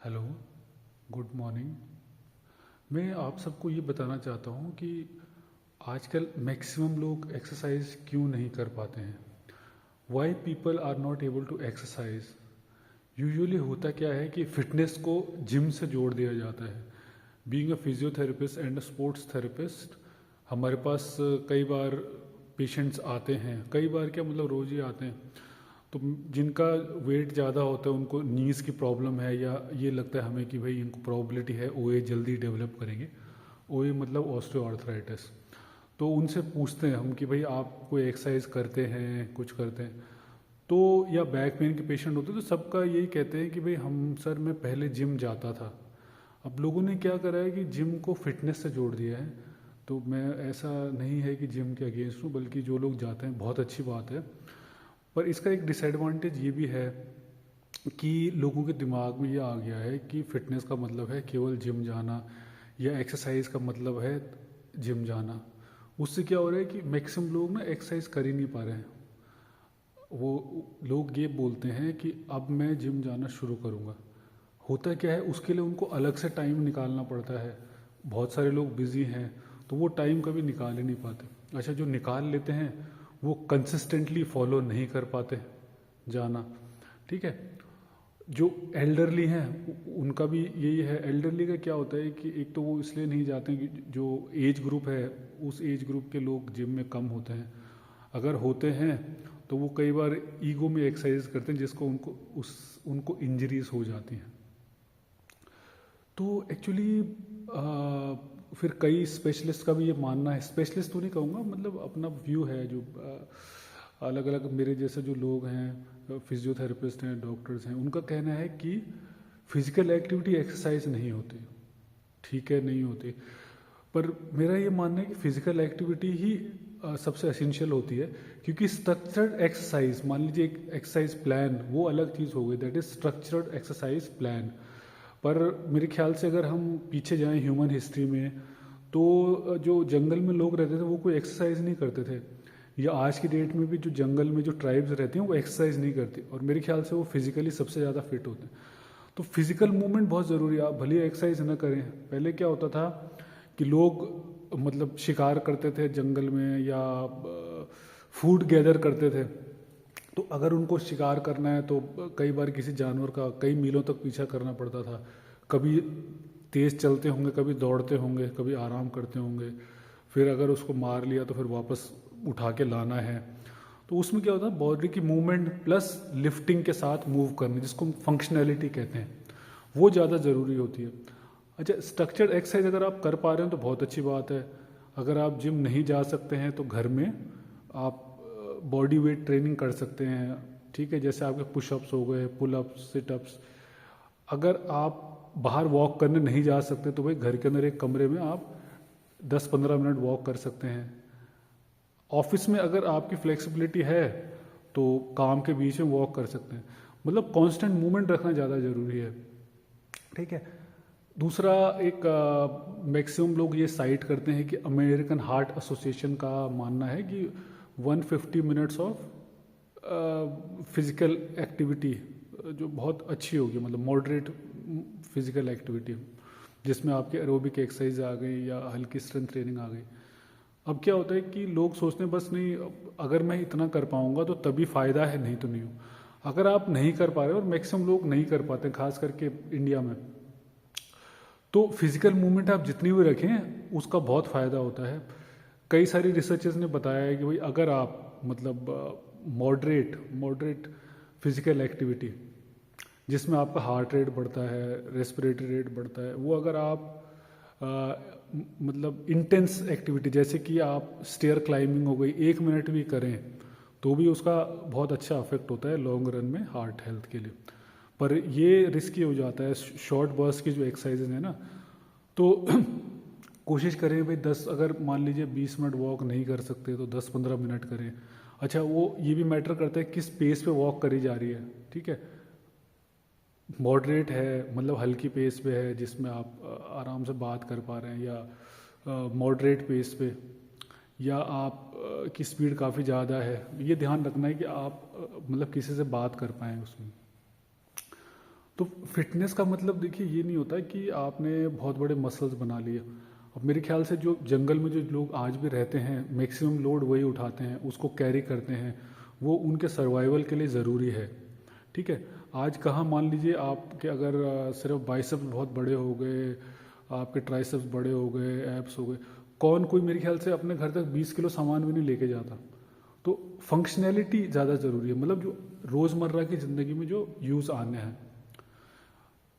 Hello, good morning. मैं आप सबको ये बताना चाहता हूँ कि आजकल मैक्सिमम लोग एक्सरसाइज क्यों नहीं कर पाते हैं। Why people are not able to exercise. Usually होता क्या है कि फिटनेस को जिम से जोड़ दिया जाता है। Being a physiotherapist and a sports therapist, हमारे पास कई बार पेशेंट्स आते हैं, कई बार क्या मतलब रोज़ ही आते हैं। तो जिनका वेट ज़्यादा होता है, उनको नीज़ की प्रॉब्लम है, या ये लगता है हमें कि भाई इनको प्रॉबिलिटी है ओए जल्दी डेवलप करेंगे। ओए मतलब ऑस्टियोआर्थराइटिस। तो उनसे पूछते हैं हम कि भाई आप कोई एक्सरसाइज करते हैं, कुछ करते हैं तो, या बैक पेन के पेशेंट होते हैं तो सबका यही कहते हैं कि भाई हम सर मैं पहले जिम जाता था। अब लोगों ने क्या करा है कि जिम को फिटनेस से जोड़ दिया है। तो मैं ऐसा नहीं है कि जिम के अगेंस्ट हूँ, बल्कि जो लोग जाते हैं बहुत अच्छी बात है। पर इसका एक डिसएडवांटेज ये भी है कि लोगों के दिमाग में ये आ गया है कि फिटनेस का मतलब है केवल जिम जाना, या एक्सरसाइज का मतलब है जिम जाना। उससे क्या हो रहा है कि मैक्सिमम लोग ना एक्सरसाइज कर ही नहीं पा रहे हैं। वो लोग ये बोलते हैं कि अब मैं जिम जाना शुरू करूँगा। होता क्या है, उसके लिए उनको अलग से टाइम निकालना पड़ता है। बहुत सारे लोग बिजी हैं तो वो टाइम कभी निकाल ही नहीं पाते। अच्छा, जो निकाल लेते हैं वो कंसिस्टेंटली फॉलो नहीं कर पाते जाना। ठीक है। जो एल्डरली हैं उनका भी यही है। एल्डरली का क्या होता है कि एक तो वो इसलिए नहीं जाते हैं कि जो एज ग्रुप है उस एज ग्रुप के लोग जिम में कम होते हैं। अगर होते हैं तो वो कई बार ईगो में एक्सरसाइज करते हैं, जिसको उनको इंजरीज हो जाती हैं। तो एक्चुअली फिर कई स्पेशलिस्ट का भी ये मानना है, स्पेशलिस्ट तो नहीं कहूँगा, मतलब अपना व्यू है जो अलग अलग मेरे जैसे जो लोग हैं, फिजियोथेरेपिस्ट हैं, डॉक्टर्स हैं, उनका कहना है कि फिजिकल एक्टिविटी एक्सरसाइज नहीं होती। ठीक है, नहीं होती। पर मेरा ये मानना है कि फिजिकल एक्टिविटी ही सबसे एसेंशियल होती है। क्योंकि स्ट्रक्चर्ड एक्सरसाइज, मान लीजिए एक एक्सरसाइज प्लान, वो अलग चीज़ हो गई, that is structured exercise plan. पर मेरे ख्याल से अगर हम पीछे जाएं ह्यूमन हिस्ट्री में, तो जो जंगल में लोग रहते थे वो कोई एक्सरसाइज नहीं करते थे। या आज की डेट में भी जो जंगल में जो ट्राइब्स रहती हैं वो एक्सरसाइज नहीं करती, और मेरे ख्याल से वो फिजिकली सबसे ज़्यादा फिट होते हैं। तो फिजिकल मूवमेंट बहुत ज़रूरी है। आप भले एक्सरसाइज ना करें। पहले क्या होता था कि लोग मतलब शिकार करते थे जंगल में, या फूड गैदर करते थे। तो अगर उनको शिकार करना है तो कई बार किसी जानवर का कई मीलों तक पीछा करना पड़ता था। कभी तेज़ चलते होंगे, कभी दौड़ते होंगे, कभी आराम करते होंगे। फिर अगर उसको मार लिया तो फिर वापस उठा के लाना है। तो उसमें क्या होता है, बॉडी की मूवमेंट प्लस लिफ्टिंग के साथ मूव करने, जिसको फंक्शनैलिटी कहते हैं, वो ज़्यादा ज़रूरी होती है। अच्छा, स्ट्रक्चर्ड एक्सरसाइज अगर आप कर पा रहे हो तो बहुत अच्छी बात है। अगर आप जिम नहीं जा सकते हैं तो घर में आप बॉडी वेट ट्रेनिंग कर सकते हैं। ठीक है, जैसे आपके पुशअप्स हो गए, पुलअप्स, सिटअप्स। अगर आप बाहर वॉक करने नहीं जा सकते तो भाई घर के अंदर एक कमरे में आप 10-15 मिनट वॉक कर सकते हैं। ऑफिस में अगर आपकी फ्लेक्सिबिलिटी है तो काम के बीच में वॉक कर सकते हैं। मतलब कांस्टेंट मूवमेंट रखना ज़्यादा ज़रूरी है। ठीक है। दूसरा, एक मैक्सिमम लोग ये साइट करते हैं कि अमेरिकन हार्ट एसोसिएशन का मानना है कि 150 मिनट्स ऑफ फिजिकल एक्टिविटी जो बहुत अच्छी होगी, मतलब मॉडरेट फिजिकल एक्टिविटी, जिसमें आपके एरोबिक एक्सरसाइज आ गई या हल्की स्ट्रेंथ ट्रेनिंग आ गई। अब क्या होता है कि लोग सोचते हैं बस नहीं, अगर मैं इतना कर पाऊंगा तो तभी फ़ायदा है, नहीं तो नहीं हो। अगर आप नहीं कर पा रहे हो, और मैक्सिमम लोग नहीं कर पाते खास करके इंडिया में, तो फिजिकल मूवमेंट आप जितनी भी रखें उसका बहुत फ़ायदा होता है। कई सारी रिसर्चेस ने बताया है कि भाई अगर आप मतलब मॉडरेट मॉडरेट फिजिकल एक्टिविटी, जिसमें आपका हार्ट रेट बढ़ता है, रेस्पिरेटरी रेट बढ़ता है, वो अगर आप मतलब इंटेंस एक्टिविटी, जैसे कि आप स्टेयर क्लाइंबिंग हो गई, 1 मिनट भी करें तो भी उसका बहुत अच्छा अफेक्ट होता है लॉन्ग रन में हार्ट हेल्थ के लिए। पर ये रिस्की हो जाता है शॉर्ट बर्स्ट की जो एक्सरसाइजेज है ना। तो कोशिश करें भाई 10, अगर मान लीजिए 20 मिनट वॉक नहीं कर सकते तो 10-15 मिनट करें। अच्छा, वो ये भी मैटर करता है किस पेस पे वॉक करी जा रही है। ठीक है, मॉडरेट है मतलब हल्की पेस पे है जिसमें आप आराम से बात कर पा रहे हैं, या मॉडरेट पेस पे, या आप की स्पीड काफ़ी ज़्यादा है। ये ध्यान रखना है कि आप मतलब किसी से बात कर पाएँ उसमें। तो फिटनेस का मतलब देखिए ये नहीं होता कि आपने बहुत बड़े मसल्स बना लिए। अब मेरे ख्याल से जो जंगल में जो लोग आज भी रहते हैं मैक्सिमम लोड वही उठाते हैं, उसको कैरी करते हैं, वो उनके सर्वाइवल के लिए ज़रूरी है। ठीक है। आज कहाँ मान लीजिए आपके अगर सिर्फ बाइसेप्स बहुत बड़े हो गए, आपके ट्राइसेप्स बड़े हो गए, एब्स हो गए, कौन कोई मेरे ख्याल से अपने घर तक 20 किलो सामान भी नहीं लेके जाता। तो फंक्शनैलिटी ज़्यादा ज़रूरी है, मतलब जो रोज़मर्रा की ज़िंदगी में जो यूज़ आने हैं।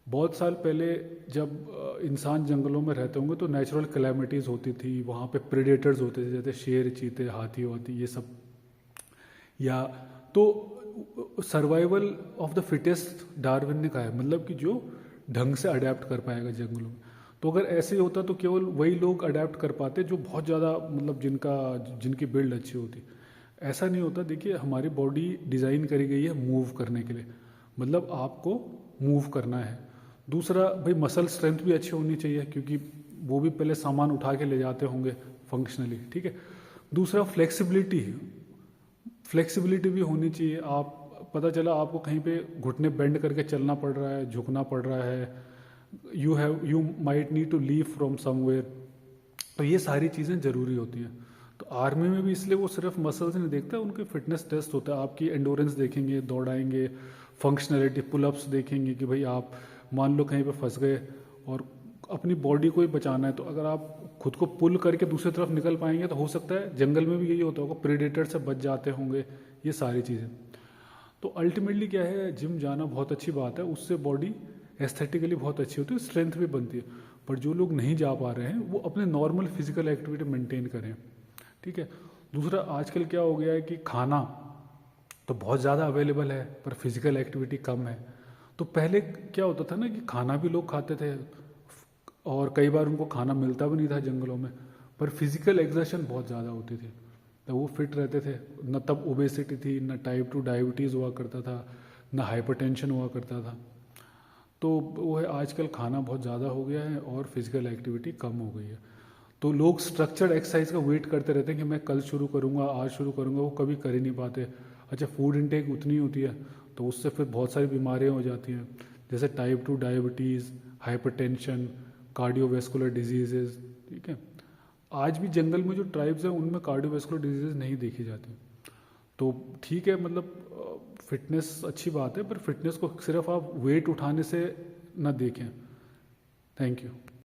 बहुत साल पहले जब इंसान जंगलों में रहते होंगे तो नेचुरल कैलामिटीज़ होती थी, वहाँ पे प्रेडेटर्स होते थे जैसे शेर, चीते, हाथी वाथी ये सब। या तो survival of the fittest Darwin ने कहा है, मतलब कि जो ढंग से अडेप्ट कर पाएगा जंगलों में। तो अगर ऐसे ही होता तो केवल वही लोग अडेप्ट कर पाते जो बहुत ज़्यादा, मतलब जिनकी बिल्ड अच्छी होती। ऐसा नहीं होता। देखिए हमारी बॉडी डिज़ाइन करी गई है मूव करने के लिए, मतलब आपको मूव करना है। दूसरा भाई मसल स्ट्रेंथ भी अच्छी होनी चाहिए, क्योंकि वो भी पहले सामान उठा के ले जाते होंगे फंक्शनली। ठीक है। दूसरा फ्लेक्सिबिलिटी, फ्लेक्सिबिलिटी भी होनी चाहिए। आप पता चला आपको कहीं पे घुटने बेंड करके चलना पड़ रहा है, झुकना पड़ रहा है, you might need to leave from somewhere. तो ये सारी चीज़ें ज़रूरी होती हैं। तो आर्मी में भी इसलिए वो सिर्फ मसल्स नहीं देखता, उनके फिटनेस टेस्ट होता है। आपकी एंडोरेंस देखेंगे, दौड़ाएंगे, फंक्शनैलिटी, पुलअप्स देखेंगे कि भाई आप मान लो कहीं पे फंस गए और अपनी बॉडी को ही बचाना है, तो अगर आप खुद को पुल करके दूसरी तरफ निकल पाएंगे तो हो सकता है जंगल में भी यही होता होगा, प्रेडेटर से बच जाते होंगे, ये सारी चीज़ें। तो अल्टीमेटली क्या है, जिम जाना बहुत अच्छी बात है, उससे बॉडी एस्थेटिकली बहुत अच्छी होती है, स्ट्रेंथ भी बनती है। पर जो लोग नहीं जा पा रहे हैं वो अपने नॉर्मल फिजिकल एक्टिविटी मेंटेन करें। ठीक है। दूसरा आजकल क्या हो गया है कि खाना तो बहुत ज़्यादा अवेलेबल है पर फिजिकल एक्टिविटी कम है। तो पहले क्या होता था ना कि खाना भी लोग खाते थे और कई बार उनको खाना मिलता भी नहीं था जंगलों में, पर फिजिकल एक्सर्शन बहुत ज़्यादा होती थी, तो वो फिट रहते थे। न तब ओबेसिटी थी, न टाइप 2 डायबिटीज़ हुआ करता था, न हाइपरटेंशन हुआ करता था। तो वो है आजकल खाना बहुत ज़्यादा हो गया है और फिजिकल एक्टिविटी कम हो गई है। तो लोग स्ट्रक्चर्ड एक्सरसाइज का वेट करते रहते हैं कि मैं कल शुरू करूँगा, आज शुरू करूँगा, वो कभी कर ही नहीं पाते। अच्छा, फूड इनटेक उतनी होती है तो उससे फिर बहुत सारी बीमारियाँ हो जाती हैं, जैसे type 2 diabetes, hypertension, cardiovascular diseases. ठीक है। आज भी जंगल में जो ट्राइब्स हैं उनमें कार्डियोवैस्कुलर डिजीजेज नहीं देखी जाती। तो ठीक है, मतलब फिटनेस अच्छी बात है, पर फिटनेस को सिर्फ आप वेट उठाने से ना देखें। Thank you.